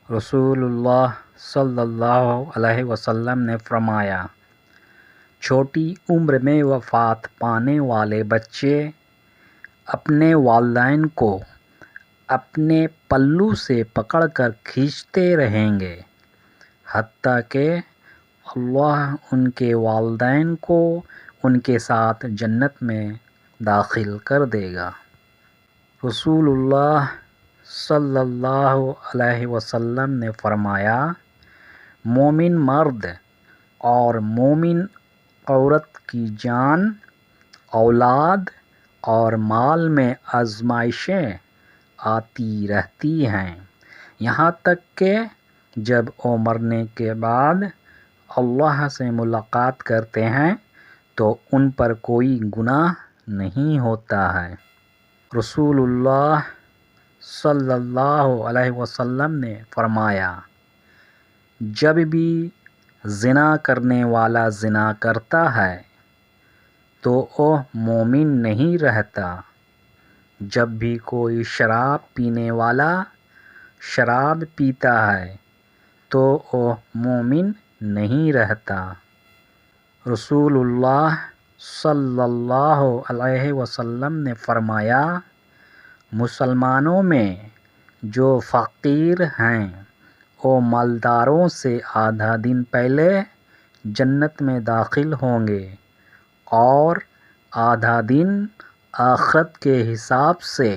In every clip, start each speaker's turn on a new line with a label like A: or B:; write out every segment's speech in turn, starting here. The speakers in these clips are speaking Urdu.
A: رسول اللہ صلی اللہ علیہ وسلم نے فرمایا، چھوٹی عمر میں وفات پانے والے بچے اپنے والدین کو اپنے پلو سے پکڑ کر کھینچتے رہیں گے حتیٰ کہ اللہ ان کے والدین کو ان کے ساتھ جنت میں داخل کر دے گا۔ رسول اللہ صلی اللہ علیہ وسلم نے فرمایا، مومن مرد اور مومن عورت کی جان، اولاد اور مال میں آزمائشیں آتی رہتی ہیں، یہاں تک کہ جب وہ مرنے کے بعد اللہ سے ملاقات کرتے ہیں تو ان پر کوئی گناہ نہیں ہوتا ہے۔ رسول اللہ صلی اللہ علیہ وسلم نے فرمایا، جب بھی زنا کرنے والا زنا کرتا ہے تو وہ مومن نہیں رہتا، جب بھی کوئی شراب پینے والا شراب پیتا ہے تو وہ مومن نہیں رہتا۔ رسول اللہ صلی اللہ علیہ وسلم نے فرمایا، مسلمانوں میں جو فقیر ہیں وہ مالداروں سے آدھا دن پہلے جنت میں داخل ہوں گے اور آدھا دن آخرت کے حساب سے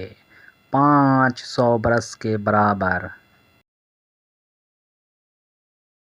A: 500 برس کے برابر۔